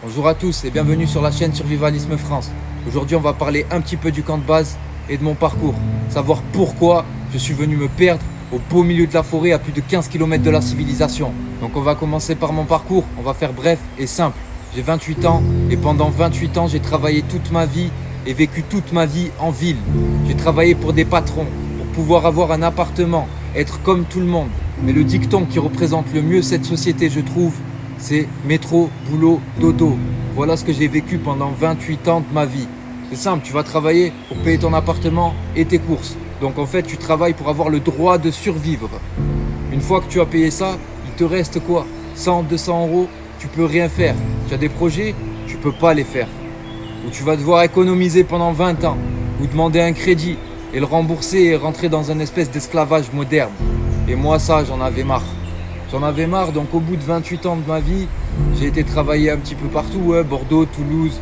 Bonjour à tous et bienvenue sur la chaîne Survivalisme France. Aujourd'hui on va parler un petit peu du camp de base et de mon parcours. Savoir pourquoi je suis venu me perdre au beau milieu de la forêt à plus de 15 km de la civilisation. Donc on va commencer par mon parcours, on va faire bref et simple. J'ai 28 ans et pendant 28 ans j'ai travaillé toute ma vie et vécu toute ma vie en ville. J'ai travaillé pour des patrons, pour pouvoir avoir un appartement, être comme tout le monde. Mais le dicton qui représente le mieux cette société, je trouve, c'est métro, boulot, dodo. Voilà ce que j'ai vécu pendant 28 ans de ma vie. C'est simple, tu vas travailler pour payer ton appartement et tes courses. Donc en fait, tu travailles pour avoir le droit de survivre. Une fois que tu as payé ça, il te reste quoi? 100, 200 euros, tu peux rien faire. Tu as des projets, tu peux pas les faire. Ou tu vas devoir économiser pendant 20 ans, ou demander un crédit et le rembourser et rentrer dans une espèce d'esclavage moderne. Et moi ça, j'en avais marre. J'en avais marre, donc au bout de 28 ans de ma vie, j'ai été travailler un petit peu partout, Bordeaux, Toulouse,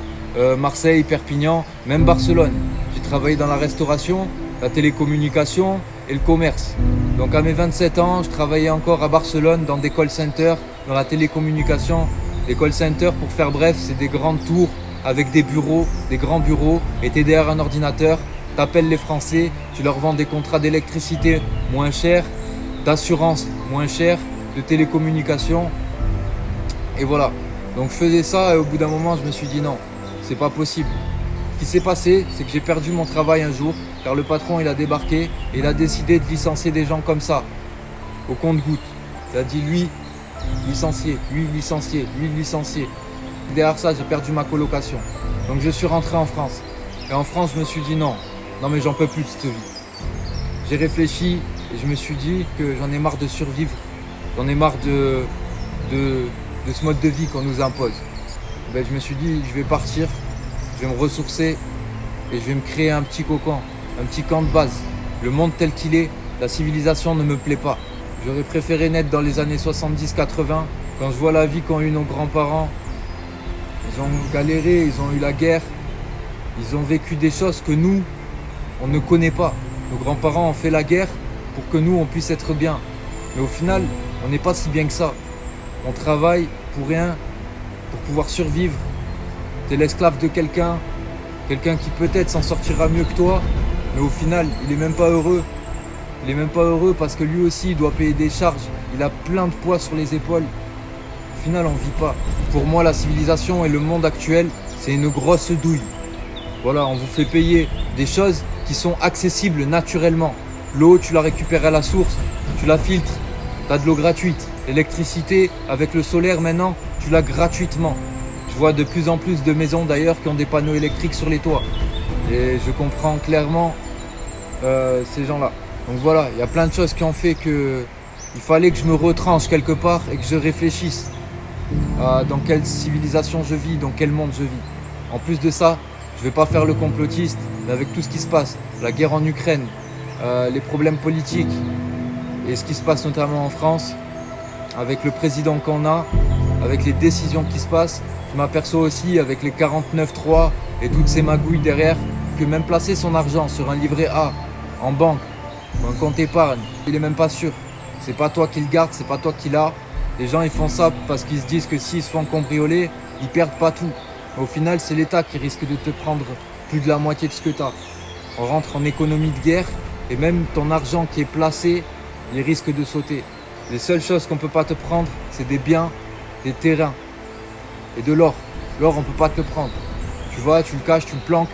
Marseille, Perpignan, même Barcelone. J'ai travaillé dans la restauration, la télécommunication et le commerce. Donc à mes 27 ans, je travaillais encore à Barcelone dans des call centers, dans la télécommunication. Les call centers, pour faire bref, c'est des grandes tours avec des bureaux, des grands bureaux, et t'es derrière un ordinateur, t'appelles les Français, tu leur vends des contrats d'électricité moins chers, d'assurance moins chers, de télécommunication. Et voilà. Donc je faisais ça et au bout d'un moment, je me suis dit non, c'est pas possible. Ce qui s'est passé, c'est que j'ai perdu mon travail un jour, car le patron il a débarqué et il a décidé de licencier des gens comme ça, au compte-gouttes. Il a dit lui, licencié, lui, licencié, lui, licencié. Derrière ça, j'ai perdu ma colocation. Donc je suis rentré en France. Et en France, je me suis dit non, non mais j'en peux plus de cette vie. J'ai réfléchi et je me suis dit que j'en ai marre de survivre. J'en ai marre de ce mode de vie qu'on nous impose. Ben, je me suis dit, je vais partir, je vais me ressourcer et je vais me créer un petit cocon, un petit camp de base. Le monde tel qu'il est, la civilisation ne me plaît pas. J'aurais préféré naître dans les années 70-80, quand je vois la vie qu'ont eu nos grands-parents. Ils ont galéré, ils ont eu la guerre, ils ont vécu des choses que nous, on ne connaît pas. Nos grands-parents ont fait la guerre pour que nous, on puisse être bien. Mais au final, on n'est pas si bien que ça. On travaille pour rien, pour pouvoir survivre. Tu es l'esclave de quelqu'un qui peut-être s'en sortira mieux que toi, mais au final, il n'est même pas heureux. Il n'est même pas heureux parce que lui aussi, il doit payer des charges. Il a plein de poids sur les épaules. Au final, on ne vit pas. Pour moi, la civilisation et le monde actuel, c'est une grosse douille. Voilà, on vous fait payer des choses qui sont accessibles naturellement. L'eau, tu la récupères à la source, tu la filtres. T'as de l'eau gratuite. L'électricité, avec le solaire maintenant, tu l'as gratuitement. Je vois de plus en plus de maisons d'ailleurs qui ont des panneaux électriques sur les toits. Et je comprends clairement ces gens-là. Donc voilà, il y a plein de choses qui ont fait que il fallait que je me retranche quelque part et que je réfléchisse à dans quelle civilisation je vis, dans quel monde je vis. En plus de ça, je ne vais pas faire le complotiste, mais avec tout ce qui se passe, la guerre en Ukraine, les problèmes politiques, et ce qui se passe notamment en France, avec le président qu'on a, avec les décisions qui se passent, je m'aperçois aussi avec les 49.3 et toutes ces magouilles derrière, que même placer son argent sur un livret A, en banque, ou un compte épargne, il n'est même pas sûr. C'est pas toi qui le garde, c'est pas toi qui l'as. Les gens ils font ça parce qu'ils se disent que s'ils se font cambrioler, ils perdent pas tout. Mais au final, c'est l'État qui risque de te prendre plus de la moitié de ce que tu as. On rentre en économie de guerre et même ton argent qui est placé, il risque de sauter. Les seules choses qu'on ne peut pas te prendre, c'est des biens, des terrains et de l'or. L'or, on ne peut pas te le prendre. Tu vois, tu le caches, tu le planques.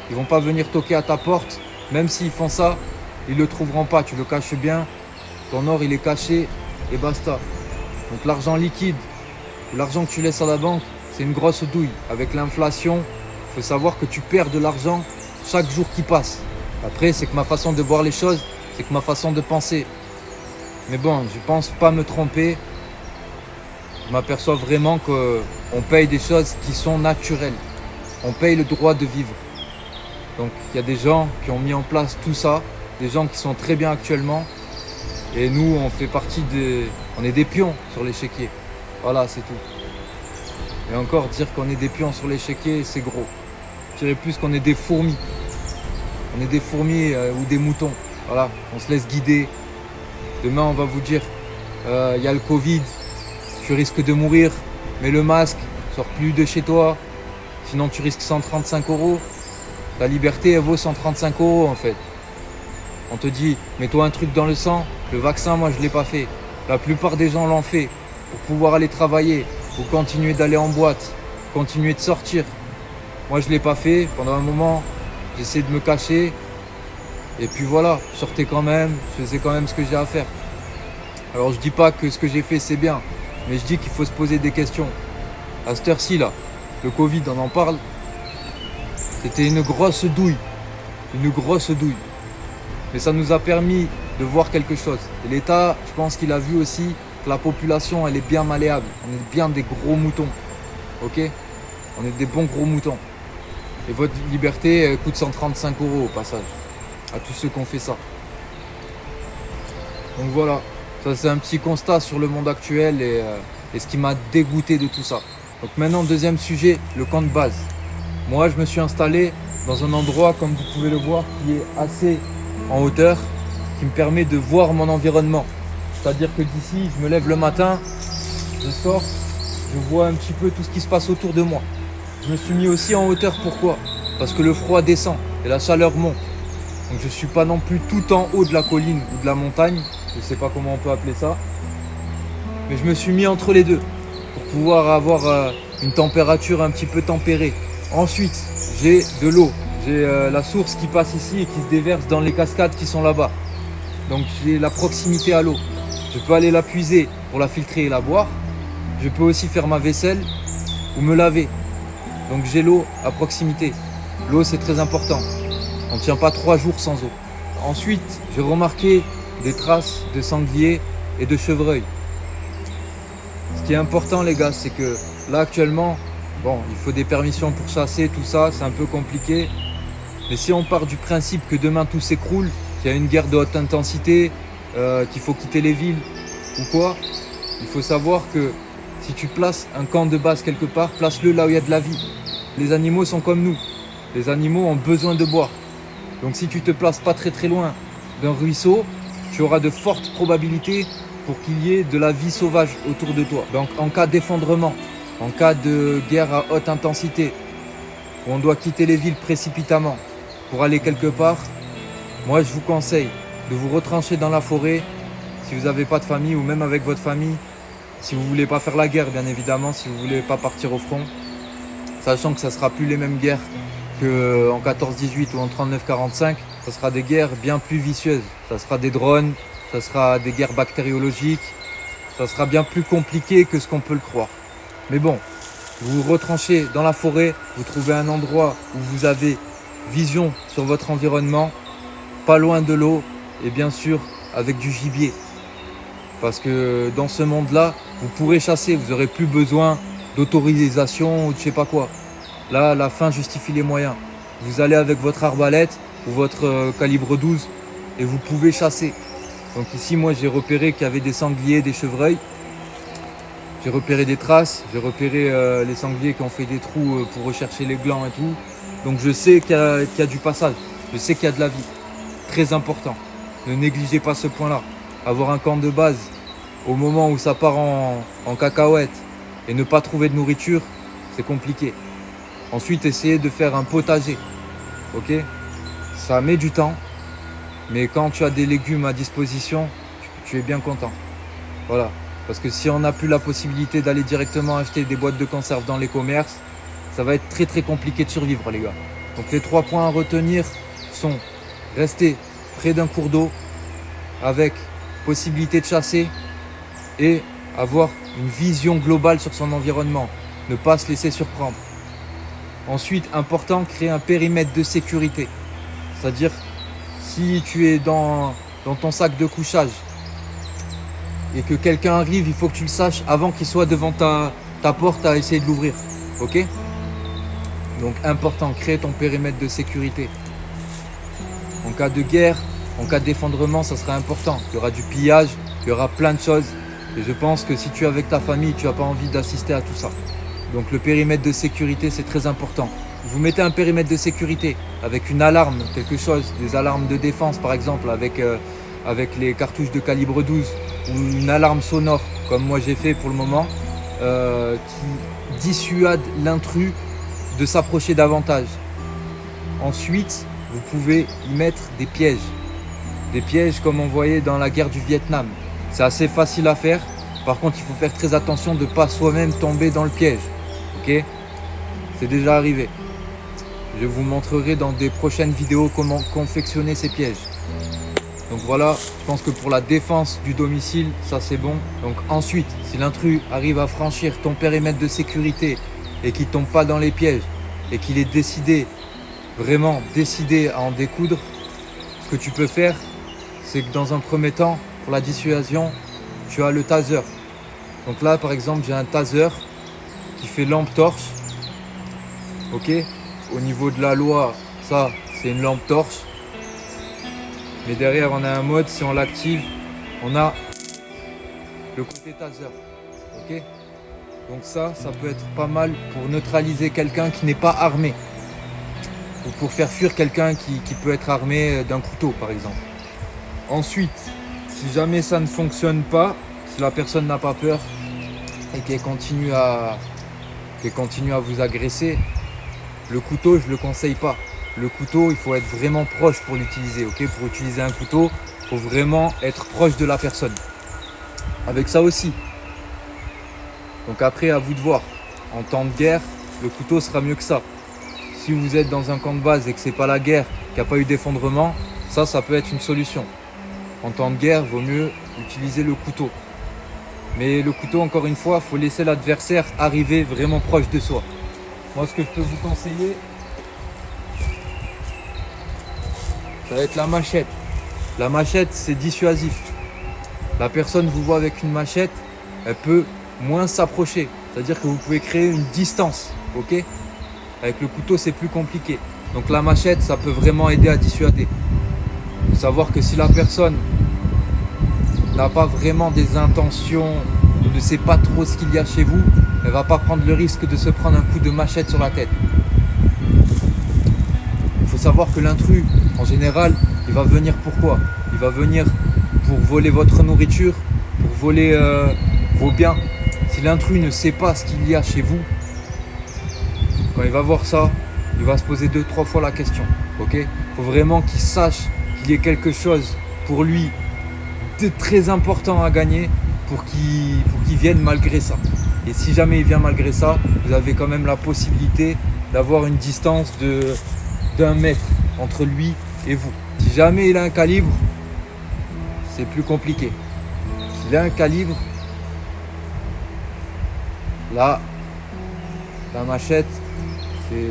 Ils ne vont pas venir toquer à ta porte. Même s'ils font ça, ils ne le trouveront pas. Tu le caches bien. Ton or, il est caché et basta. Donc l'argent liquide, ou l'argent que tu laisses à la banque, c'est une grosse douille. Avec l'inflation, il faut savoir que tu perds de l'argent chaque jour qui passe. Après, c'est que ma façon de voir les choses, c'est que ma façon de penser. Mais bon, je pense pas me tromper. Je m'aperçois vraiment qu'on paye des choses qui sont naturelles. On paye le droit de vivre. Donc il y a des gens qui ont mis en place tout ça, des gens qui sont très bien actuellement. Et nous, on fait partie des... On est des pions sur l'échiquier. Voilà, c'est tout. Et encore, dire qu'on est des pions sur l'échiquier, c'est gros. Je dirais plus qu'on est des fourmis. On est des fourmis ou des moutons. Voilà, on se laisse guider. Demain, on va vous dire, y a le Covid, tu risques de mourir, mets le masque, Sors plus de chez toi, sinon tu risques 135 euros. La liberté, elle vaut 135 euros en fait. On te dit, mets-toi un truc dans le sang. Le vaccin, moi, je ne l'ai pas fait. La plupart des gens l'ont fait pour pouvoir aller travailler, pour continuer d'aller en boîte, continuer de sortir. Moi, je ne l'ai pas fait. Pendant un moment, j'essayais de me cacher. Et puis voilà, je sortais quand même, je faisais quand même ce que j'ai à faire. Alors, je dis pas que ce que j'ai fait, c'est bien. Mais je dis qu'il faut se poser des questions. À cette heure-ci, là, le Covid, on en parle. C'était une grosse douille. Une grosse douille. Mais ça nous a permis de voir quelque chose. Et l'État, je pense qu'il a vu aussi que la population, elle est bien malléable. On est bien des gros moutons. Ok ? On est des bons gros moutons. Et votre liberté elle coûte 135 euros au passage. À tous ceux qui ont fait ça. Donc voilà. Ça, c'est un petit constat sur le monde actuel et ce qui m'a dégoûté de tout ça. Donc maintenant, deuxième sujet, le camp de base. Moi, je me suis installé dans un endroit, comme vous pouvez le voir, qui est assez en hauteur, qui me permet de voir mon environnement. C'est-à-dire que d'ici, je me lève le matin, je sors, je vois un petit peu tout ce qui se passe autour de moi. Je me suis mis aussi en hauteur, pourquoi ? Parce que le froid descend et la chaleur monte. Donc je ne suis pas non plus tout en haut de la colline ou de la montagne, je ne sais pas comment on peut appeler ça. Mais je me suis mis entre les deux pour pouvoir avoir une température un petit peu tempérée. Ensuite, j'ai de l'eau. J'ai la source qui passe ici et qui se déverse dans les cascades qui sont là-bas. Donc j'ai la proximité à l'eau. Je peux aller la puiser pour la filtrer et la boire. Je peux aussi faire ma vaisselle ou me laver. Donc j'ai l'eau à proximité. L'eau, c'est très important. On ne tient pas 3 jours sans eau. Ensuite, j'ai remarqué des traces de sangliers et de chevreuils. Ce qui est important, les gars, c'est que là actuellement, bon, il faut des permissions pour chasser, tout ça, c'est un peu compliqué. Mais si on part du principe que demain tout s'écroule, qu'il y a une guerre de haute intensité, qu'il faut quitter les villes ou quoi, il faut savoir que si tu places un camp de base quelque part, place-le là où il y a de la vie. Les animaux sont comme nous. Les animaux ont besoin de boire. Donc si tu te places pas très très loin d'un ruisseau, tu auras de fortes probabilités pour qu'il y ait de la vie sauvage autour de toi. Donc en cas d'effondrement, en cas de guerre à haute intensité, où on doit quitter les villes précipitamment pour aller quelque part, moi je vous conseille de vous retrancher dans la forêt si vous n'avez pas de famille ou même avec votre famille, si vous ne voulez pas faire la guerre bien évidemment, si vous ne voulez pas partir au front, sachant que ça ne sera plus les mêmes guerres qu'en 14-18 ou en 39-45, ça sera des guerres bien plus vicieuses. Ça sera des drones, ça sera des guerres bactériologiques, ça sera bien plus compliqué que ce qu'on peut le croire. Mais bon, vous vous retranchez dans la forêt, vous trouvez un endroit où vous avez vision sur votre environnement, pas loin de l'eau et bien sûr avec du gibier. Parce que dans ce monde-là, vous pourrez chasser, vous n'aurez plus besoin d'autorisation ou de je sais pas quoi. Là, la fin justifie les moyens. Vous allez avec votre arbalète ou votre calibre 12 et vous pouvez chasser. Donc ici, moi, j'ai repéré qu'il y avait des sangliers, des chevreuils. J'ai repéré des traces, j'ai repéré les sangliers qui ont fait des trous pour rechercher les glands et tout. Donc je sais qu'il y a du passage, je sais qu'il y a de la vie. Très important. Ne négligez pas ce point-là. Avoir un camp de base au moment où ça part en cacahuète et ne pas trouver de nourriture, c'est compliqué. Ensuite, essayez de faire un potager. Ok ? Ça met du temps, mais quand tu as des légumes à disposition, tu es bien content. Voilà. Parce que si on n'a plus la possibilité d'aller directement acheter des boîtes de conserve dans les commerces, ça va être très très compliqué de survivre, les gars. Donc les 3 points à retenir sont rester près d'un cours d'eau avec possibilité de chasser et avoir une vision globale sur son environnement. Ne pas se laisser surprendre. Ensuite, important, créer un périmètre de sécurité. C'est-à-dire, si tu es dans ton sac de couchage et que quelqu'un arrive, il faut que tu le saches avant qu'il soit devant ta porte à essayer de l'ouvrir. Ok ? Donc, important, créer ton périmètre de sécurité. En cas de guerre, en cas d'effondrement, ça sera important. Il y aura du pillage, il y aura plein de choses. Et je pense que si tu es avec ta famille, tu n'as pas envie d'assister à tout ça. Donc le périmètre de sécurité, c'est très important. Vous mettez un périmètre de sécurité avec une alarme, quelque chose, des alarmes de défense par exemple, avec les cartouches de calibre 12 ou une alarme sonore, comme moi j'ai fait pour le moment. qui dissuade l'intrus de s'approcher davantage. Ensuite, vous pouvez y mettre des pièges. Des pièges comme on voyait dans la guerre du Vietnam. C'est assez facile à faire. Par contre, il faut faire très attention de ne pas soi-même tomber dans le piège. Ok ? C'est déjà arrivé. Je vous montrerai dans des prochaines vidéos comment confectionner ces pièges. Donc voilà, je pense que pour la défense du domicile, ça c'est bon. Donc ensuite, si l'intrus arrive à franchir ton périmètre de sécurité et qu'il ne tombe pas dans les pièges et qu'il est décidé, vraiment décidé à en découdre, ce que tu peux faire, c'est que dans un premier temps, pour la dissuasion, tu as le taser. Donc là, par exemple, j'ai un taser qui fait lampe torche. Ok ? Au niveau de la loi, ça, c'est une lampe torche. Mais derrière, on a un mode, si on l'active, on a le côté taser. Ok ? Donc ça peut être pas mal pour neutraliser quelqu'un qui n'est pas armé. Ou pour faire fuir quelqu'un qui peut être armé d'un couteau, par exemple. Ensuite, si jamais ça ne fonctionne pas, si la personne n'a pas peur et qu'elle continue à vous agresser, le couteau, je ne le conseille pas. Le couteau, il faut être vraiment proche pour l'utiliser. Ok ? Pour utiliser un couteau, il faut vraiment être proche de la personne. Avec ça aussi. Donc après, à vous de voir. En temps de guerre, le couteau sera mieux que ça. Si vous êtes dans un camp de base et que ce n'est pas la guerre, qu'il n'y a pas eu d'effondrement, ça peut être une solution. En temps de guerre, il vaut mieux utiliser le couteau. Mais le couteau, encore une fois, il faut laisser l'adversaire arriver vraiment proche de soi. Moi, ce que je peux vous conseiller, ça va être la machette. La machette, c'est dissuasif. La personne vous voit avec une machette, elle peut moins s'approcher. C'est-à-dire que vous pouvez créer une distance. Ok ? Avec le couteau, c'est plus compliqué. Donc la machette, ça peut vraiment aider à dissuader. Il faut savoir que si la personne n'a pas vraiment des intentions, ne sait pas trop ce qu'il y a chez vous, elle ne va pas prendre le risque de se prendre un coup de machette sur la tête. Il faut savoir que l'intrus, en général, il va venir pourquoi ? Il va venir pour voler votre nourriture, pour voler vos biens. Si l'intrus ne sait pas ce qu'il y a chez vous, quand il va voir ça, il va se poser 2-3 fois la question. Ok ? Faut vraiment qu'il sache qu'il y ait quelque chose pour lui de très important à gagner pour qu'il vienne malgré ça. Et si jamais il vient malgré ça, vous avez quand même la possibilité d'avoir une distance d'1 mètre entre lui et vous. Si jamais il a un calibre, c'est plus compliqué. S'il a un calibre, là, la machette,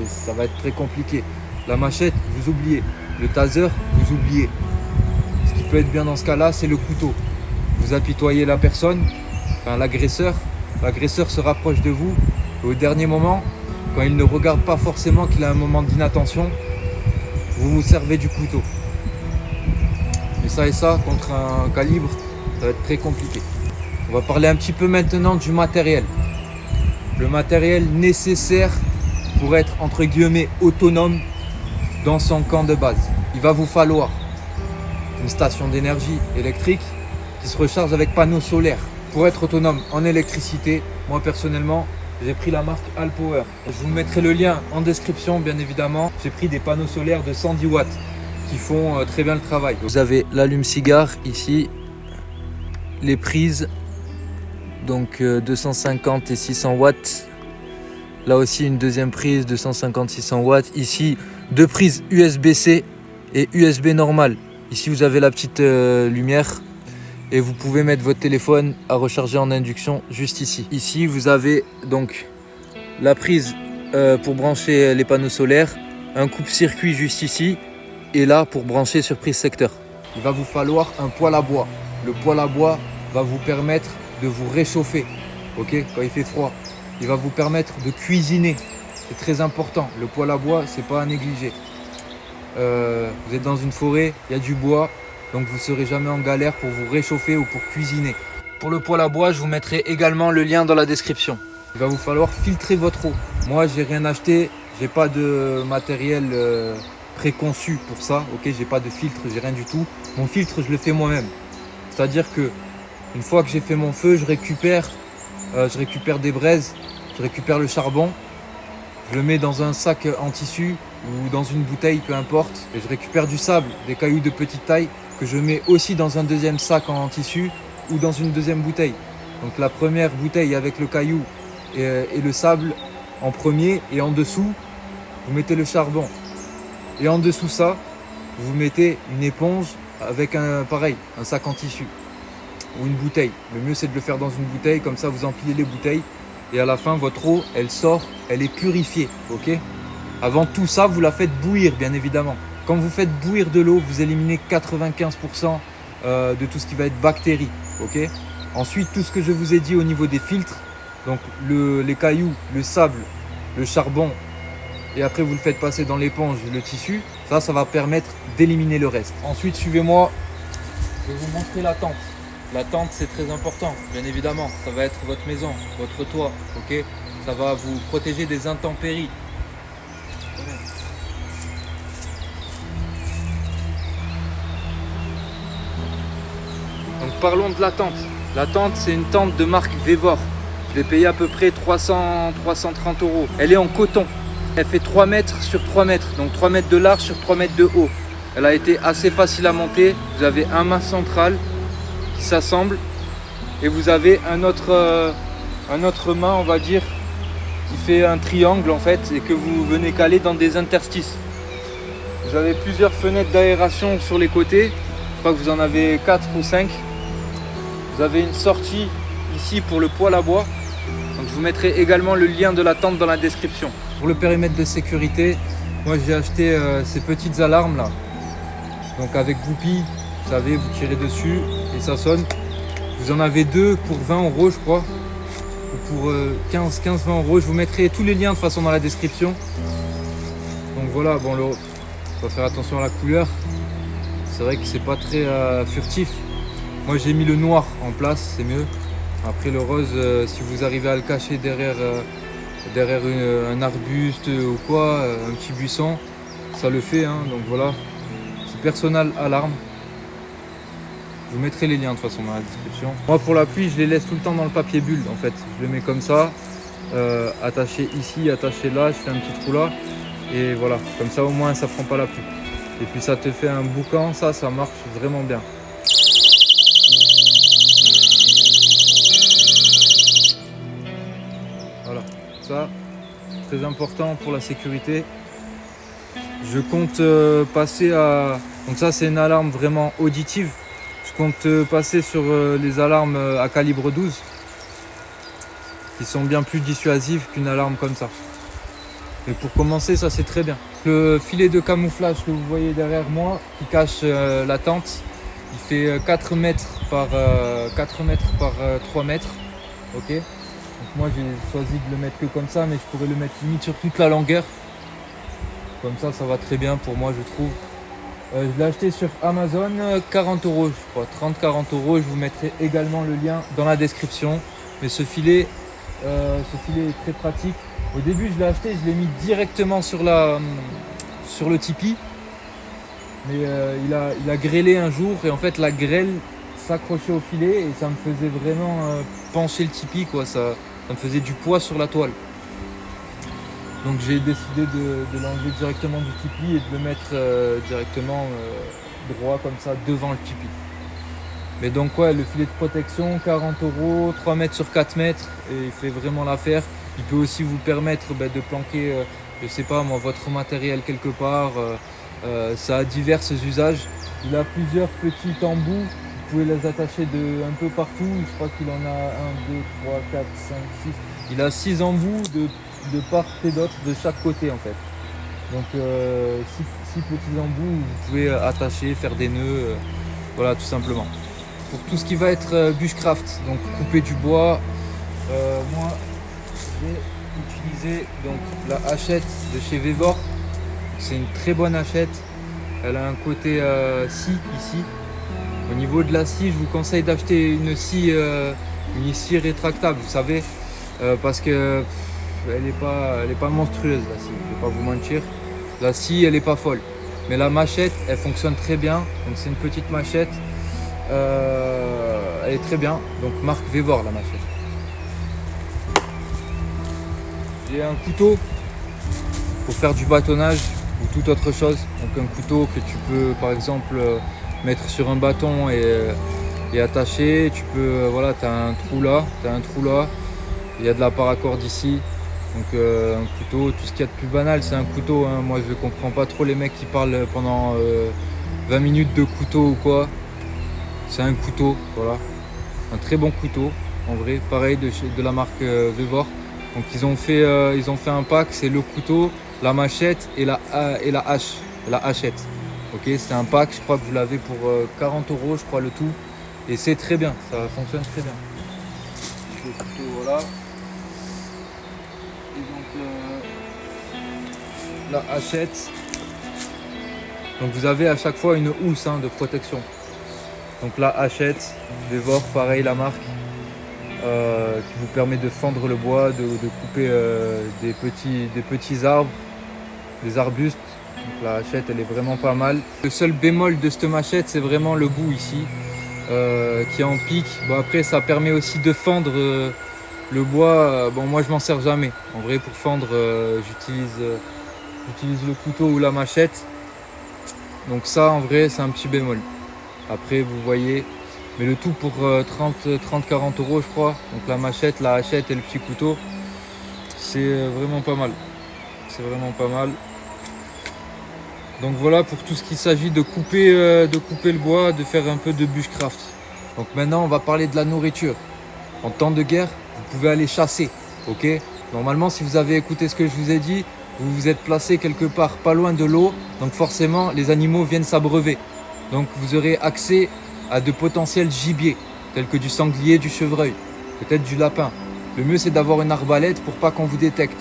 ça va être très compliqué. La machette, vous oubliez. Le taser, vous oubliez. Ce qui peut être bien dans ce cas-là, c'est le couteau. Vous apitoyez la personne, enfin l'agresseur. L'agresseur se rapproche de vous. Et au dernier moment, quand il ne regarde pas forcément qu'il a un moment d'inattention, vous vous servez du couteau. Mais ça et ça, contre un calibre, ça va être très compliqué. On va parler un petit peu maintenant du matériel. Le matériel nécessaire pour être entre guillemets autonome dans son camp de base. Il va vous falloir une station d'énergie électrique qui se recharge avec panneaux solaires. Pour être autonome en électricité, moi personnellement, j'ai pris la marque Alpower. Je vous mettrai le lien en description bien évidemment. J'ai pris des panneaux solaires de 110 watts qui font très bien le travail. Vous avez l'allume-cigare ici, les prises, donc 250 et 600 watts. Là aussi une deuxième prise 250-600 watts. Ici 2 prises USB-C et USB normal. Ici vous avez la petite lumière et vous pouvez mettre votre téléphone à recharger en induction juste ici. Ici vous avez donc la prise pour brancher les panneaux solaires, un coupe-circuit juste ici et là pour brancher sur prise secteur. Il va vous falloir un poêle à bois. Le poêle à bois va vous permettre de vous réchauffer, ok, quand il fait froid. Il va vous permettre de cuisiner. C'est très important. Le poêle à bois, c'est pas à négliger. Vous êtes dans une forêt, il y a du bois, donc vous ne serez jamais en galère pour vous réchauffer ou pour cuisiner. Pour le poêle à bois, je vous mettrai également le lien dans la description. Il va vous falloir filtrer votre eau. Moi, j'ai rien acheté, j'ai pas de matériel préconçu pour ça. Ok, j'ai pas de filtre, j'ai rien du tout. Mon filtre, je le fais moi-même. C'est-à-dire que une fois que j'ai fait mon feu, je récupère je récupère des braises, je récupère le charbon, je le mets dans un sac en tissu ou dans une bouteille, peu importe, et je récupère du sable, des cailloux de petite taille que je mets aussi dans un deuxième sac en tissu ou dans une deuxième bouteille. Donc la première bouteille avec le caillou et le sable en premier, et en dessous vous mettez le charbon, et en dessous ça vous mettez une éponge avec un sac en tissu ou une bouteille. Le mieux c'est de le faire dans une bouteille, comme ça vous empilez les bouteilles et à la fin votre eau elle sort, elle est purifiée, ok. Avant tout ça vous la faites bouillir bien évidemment. Quand vous faites bouillir de l'eau, vous éliminez 95% de tout ce qui va être bactéries, ok. Ensuite tout ce que je vous ai dit au niveau des filtres, donc les cailloux, le sable, le charbon, et après vous le faites passer dans l'éponge, le tissu, ça va permettre d'éliminer le reste. Ensuite suivez-moi, je vais vous montrer la tente. La tente c'est très important, bien évidemment, ça va être votre maison, votre toit, ok. Ça va vous protéger des intempéries. Donc parlons de la tente. La tente c'est une tente de marque Vevor. Je l'ai payée à peu près 330 €. Elle est en coton. Elle fait 3 mètres sur 3 mètres, donc 3 mètres de large sur 3 mètres de haut. Elle a été assez facile à monter. Vous avez un mât central qui s'assemble et vous avez un autre mât, on va dire, qui fait un triangle en fait et que vous venez caler dans des interstices. Vous avez plusieurs fenêtres d'aération sur les côtés. Je crois que vous en avez 4 ou 5. Vous avez une sortie ici pour le poêle à bois. Donc je vous mettrai également le lien de la tente dans la description. Pour le périmètre de sécurité, moi j'ai acheté ces petites alarmes là. Donc avec Goupy, vous savez, vous tirez dessus et ça sonne. Vous en avez 2 pour 20 € je crois. Ou pour 15-20 €. Je vous mettrai tous les liens de toute façon dans la description. Donc voilà, bon, on va faire attention à la couleur. C'est vrai que c'est pas très furtif. Moi j'ai mis le noir en place, c'est mieux. Après le rose, si vous arrivez à le cacher derrière un arbuste ou quoi, un petit buisson, ça le fait, hein. Donc voilà, c'est Personal Alarm. Je vous mettrai les liens de toute façon dans la description. Moi pour la pluie, je les laisse tout le temps dans le papier bulle en fait. Je le mets comme ça, attaché ici, attaché là, je fais un petit trou là. Et voilà, comme ça au moins ça prend pas la pluie. Et puis ça te fait un boucan, ça marche vraiment bien. Voilà, ça, très important pour la sécurité. Je compte passer à... Donc ça c'est une alarme vraiment auditive. Je compte passer sur les alarmes à calibre 12 qui sont bien plus dissuasives qu'une alarme comme ça. Mais pour commencer, ça c'est très bien. Le filet de camouflage que vous voyez derrière moi qui cache la tente, il fait 4 mètres par 3 mètres. Ok. Donc moi j'ai choisi de le mettre que comme ça, mais je pourrais le mettre limite sur toute la longueur. Comme ça va très bien pour moi je trouve. Je l'ai acheté sur Amazon, 40 € je crois, 30-40 €. Je vous mettrai également le lien dans la description. Mais ce filet est très pratique. Au début je l'ai acheté, je l'ai mis directement sur le tipi. Mais il a grêlé un jour et en fait la grêle s'accrochait au filet et ça me faisait vraiment pencher le tipi, quoi. Ça me faisait du poids sur la toile. Donc j'ai décidé de l'enlever directement du tipi et de le mettre directement droit comme ça devant le tipi. Mais donc ouais, le filet de protection, 40 €, 3 mètres sur 4 mètres, et il fait vraiment l'affaire. Il peut aussi vous permettre de planquer, je sais pas moi, votre matériel quelque part. Ça a divers usages. Il a plusieurs petits embouts. Vous pouvez les attacher un peu partout. Je crois qu'il en a 1, 2, 3, 4, 5, 6. Il a 6 embouts de part et d'autre de chaque côté en fait. Donc 6 petits embouts, vous pouvez attacher, faire des nœuds, voilà tout simplement. Pour tout ce qui va être bushcraft, donc couper du bois, moi j'ai utilisé donc la hachette de chez Vevor. C'est une très bonne hachette. Elle a un côté scie ici. Au niveau de la scie, je vous conseille d'acheter une scie rétractable, vous savez, parce que elle est pas monstrueuse la scie, je vais pas vous mentir. La scie, elle est pas folle. Mais la machette, elle fonctionne très bien. Donc c'est une petite machette. Elle est très bien. Donc marque Vevor la machette. J'ai un couteau pour faire du bâtonnage ou toute autre chose. Donc un couteau que tu peux par exemple mettre sur un bâton et attacher. Tu peux, voilà, tu as un trou là, il y a de la paracorde ici. Donc un couteau, tout ce qu'il y a de plus banal, c'est un couteau. Hein. Moi je ne comprends pas trop les mecs qui parlent pendant 20 minutes de couteau ou quoi. C'est un couteau, voilà. Un très bon couteau, en vrai. Pareil de la marque Vevor. Donc ils ont fait un pack, c'est le couteau, la machette et la hache, la hachette. Ok, c'est un pack, je crois que vous l'avez pour 40 €, je crois le tout. Et c'est très bien, ça fonctionne très bien. Le couteau, voilà. Et donc la hachette. Donc vous avez à chaque fois une housse de protection. Donc la hachette, Vevor, pareil la marque. Qui vous permet de fendre le bois, de couper des petits arbres, des arbustes. Donc la hachette elle est vraiment pas mal. Le seul bémol de cette machette c'est vraiment le bout ici qui est en pic. Bon, après ça permet aussi de fendre le bois. Bon moi je m'en sers jamais. En vrai pour fendre j'utilise le couteau ou la machette. Donc ça en vrai c'est un petit bémol. Après vous voyez. Mais le tout pour 30-40 € je crois. Donc la machette, la hachette et le petit couteau. C'est vraiment pas mal. C'est vraiment pas mal. Donc voilà pour tout ce qu'il s'agit de couper le bois, de faire un peu de bushcraft. Donc maintenant on va parler de la nourriture. En temps de guerre, vous pouvez aller chasser. Ok ? Normalement si vous avez écouté ce que je vous ai dit, vous vous êtes placé quelque part pas loin de l'eau. Donc forcément les animaux viennent s'abreuver. Donc vous aurez accès à de potentiels gibiers, tels que du sanglier, du chevreuil, peut-être du lapin. Le mieux c'est d'avoir une arbalète pour pas qu'on vous détecte.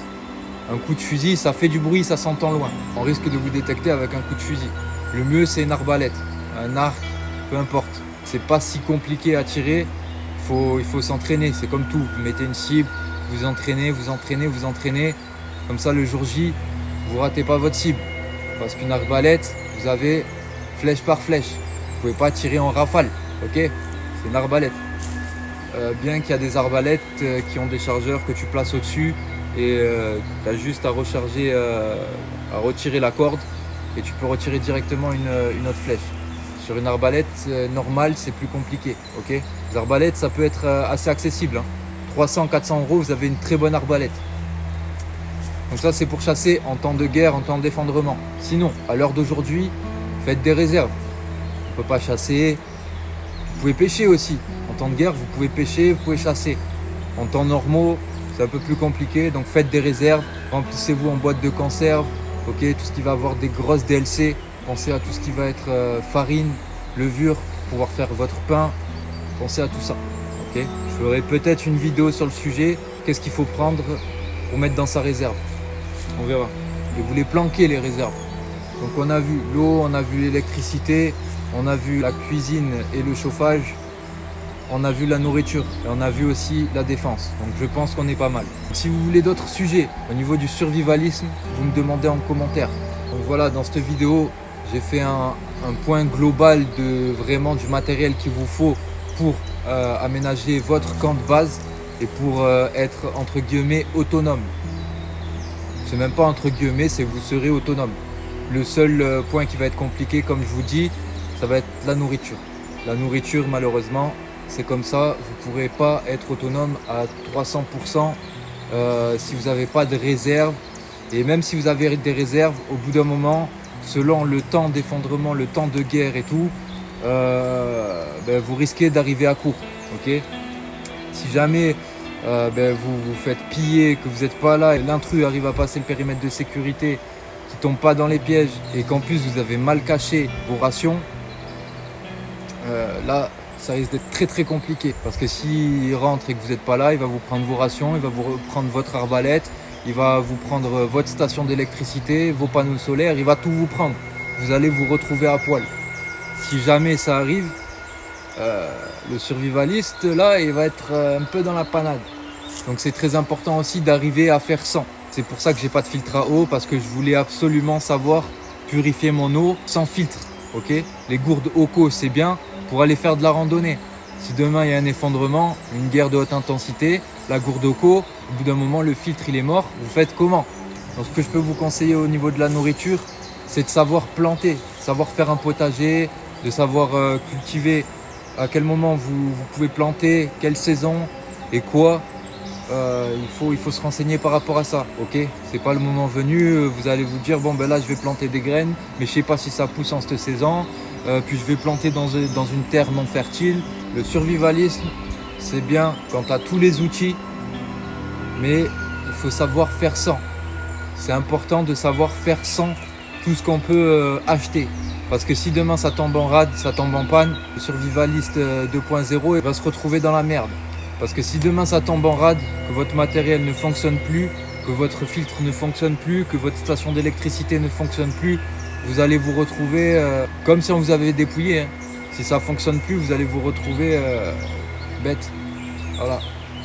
Un coup de fusil, ça fait du bruit, ça s'entend loin. On risque de vous détecter avec un coup de fusil. Le mieux c'est une arbalète, un arc, peu importe. C'est pas si compliqué à tirer, il faut s'entraîner, c'est comme tout. Vous mettez une cible, vous entraînez. Comme ça le jour J, vous ratez pas votre cible. Parce qu'une arbalète, vous avez flèche par flèche. Vous pouvez pas tirer en rafale, ok? C'est une arbalète. Bien qu'il y a des arbalètes qui ont des chargeurs que tu places au-dessus et tu as juste à recharger, à retirer la corde et tu peux retirer directement une autre flèche. Sur une arbalète normale, c'est plus compliqué, ok? Les arbalètes, ça peut être assez accessible. 300-400 €, vous avez une très bonne arbalète. Donc ça, c'est pour chasser en temps de guerre, en temps d'effondrement. Sinon, à l'heure d'aujourd'hui, faites des réserves. On ne peut pas chasser. Vous pouvez pêcher aussi. En temps de guerre, vous pouvez pêcher, vous pouvez chasser. En temps normaux, c'est un peu plus compliqué. Donc faites des réserves. Remplissez-vous en boîte de conserve. Ok, tout ce qui va avoir des grosses DLC. Pensez à tout ce qui va être farine, levure, pour pouvoir faire votre pain. Pensez à tout ça. Ok, je ferai peut-être une vidéo sur le sujet. Qu'est-ce qu'il faut prendre pour mettre dans sa réserve? On verra. Et vous les planquez les réserves. Donc on a vu l'eau, on a vu l'électricité, on a vu la cuisine et le chauffage, on a vu la nourriture et on a vu aussi la défense. Donc je pense qu'on est pas mal. Si vous voulez d'autres sujets au niveau du survivalisme, vous me demandez en commentaire. Donc voilà, dans cette vidéo, j'ai fait un point global de vraiment du matériel qu'il vous faut pour aménager votre camp de base et pour être entre guillemets autonome. C'est même pas entre guillemets, c'est vous serez autonome. Le seul point qui va être compliqué, comme je vous dis, ça va être la nourriture. La nourriture, malheureusement, c'est comme ça. Vous ne pourrez pas être autonome à 300% si vous n'avez pas de réserve. Et même si vous avez des réserves, au bout d'un moment, selon le temps d'effondrement, le temps de guerre et tout, vous risquez d'arriver à court. Okay, si jamais vous vous faites piller, que vous n'êtes pas là et l'intrus arrive à passer le périmètre de sécurité, qui tombe pas dans les pièges et qu'en plus vous avez mal caché vos rations, là ça risque d'être très très compliqué parce que s'il rentre et que vous n'êtes pas là, il va vous prendre vos rations, il va vous prendre votre arbalète, il va vous prendre votre station d'électricité, vos panneaux solaires, il va tout vous prendre. Vous allez vous retrouver à poil. Si jamais ça arrive, le survivaliste là il va être un peu dans la panade. Donc c'est très important aussi d'arriver à faire sans. C'est pour ça que j'ai pas de filtre à eau, parce que je voulais absolument savoir purifier mon eau sans filtre. Ok, les gourdes Oco c'est bien pour aller faire de la randonnée. Si demain il y a un effondrement, une guerre de haute intensité, la gourde au co, au bout d'un moment le filtre il est mort, vous faites comment? Donc ce que je peux vous conseiller au niveau de la nourriture, c'est de savoir planter, savoir faire un potager, de savoir cultiver, à quel moment vous pouvez planter, quelle saison et quoi. Il faut se renseigner par rapport à ça, ok? C'est pas le moment venu, vous allez vous dire, bon ben là je vais planter des graines, mais je sais pas si ça pousse en cette saison, puis je vais planter dans une terre non fertile. Le survivalisme, c'est bien quand tu as tous les outils, mais il faut savoir faire sans. C'est important de savoir faire sans tout ce qu'on peut acheter. Parce que si demain ça tombe en rade, ça tombe en panne, le survivaliste 2.0 il va se retrouver dans la merde. Parce que si demain ça tombe en rade, que votre matériel ne fonctionne plus, que votre filtre ne fonctionne plus, que votre station d'électricité ne fonctionne plus, vous allez vous retrouver comme si on vous avait dépouillé. Hein. Si ça ne fonctionne plus, vous allez vous retrouver bête. Voilà,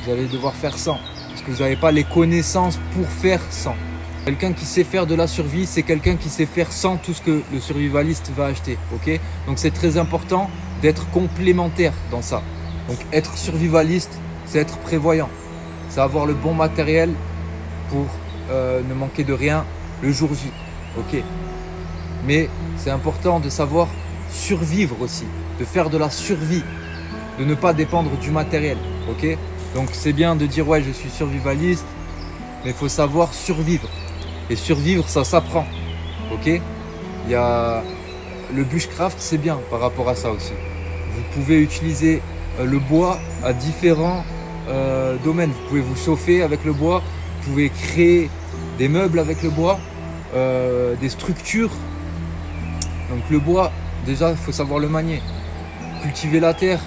vous allez devoir faire sans. Parce que vous n'avez pas les connaissances pour faire sans. Quelqu'un qui sait faire de la survie, c'est quelqu'un qui sait faire sans tout ce que le survivaliste va acheter. Ok? Donc c'est très important d'être complémentaire dans ça. Donc être survivaliste, c'est être prévoyant. C'est avoir le bon matériel pour ne manquer de rien le jour J. Ok? Mais c'est important de savoir survivre aussi, de faire de la survie, de ne pas dépendre du matériel. Ok? Donc c'est bien de dire ouais je suis survivaliste, mais il faut savoir survivre. Et survivre, ça s'apprend. Ok? Il y a le bushcraft, c'est bien par rapport à ça aussi. Vous pouvez utiliser le bois à différents domaines. Vous pouvez vous chauffer avec le bois, vous pouvez créer des meubles avec le bois, des structures. Donc le bois, déjà, il faut savoir le manier. Cultiver la terre,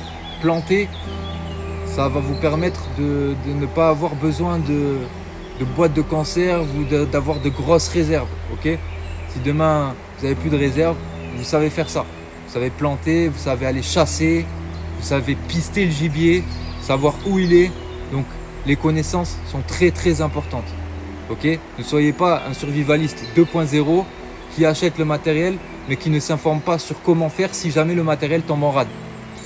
planter, ça va vous permettre de ne pas avoir besoin de boîtes de conserve ou d'avoir de grosses réserves. Ok? Si demain vous n'avez plus de réserve, vous savez faire ça. Vous savez planter, vous savez aller chasser, vous savez pister le gibier, savoir où il est. Donc les connaissances sont très très importantes. Ok? Ne soyez pas un survivaliste 2.0 qui achète le matériel mais qui ne s'informe pas sur comment faire si jamais le matériel tombe en rade.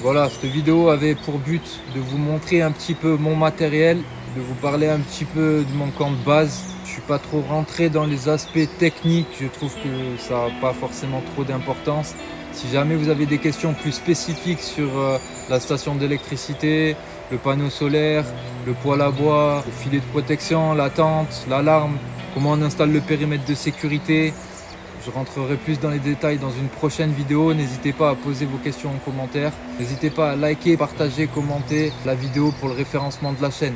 Voilà, cette vidéo avait pour but de vous montrer un petit peu mon matériel, de vous parler un petit peu de mon camp de base. Je suis pas trop rentré dans les aspects techniques, je trouve que ça n'a pas forcément trop d'importance. Si jamais vous avez des questions plus spécifiques sur la station d'électricité, le panneau solaire, le poêle à bois, le filet de protection, la tente, l'alarme, comment on installe le périmètre de sécurité, je rentrerai plus dans les détails dans une prochaine vidéo. N'hésitez pas à poser vos questions en commentaire. N'hésitez pas à liker, partager, commenter la vidéo pour le référencement de la chaîne.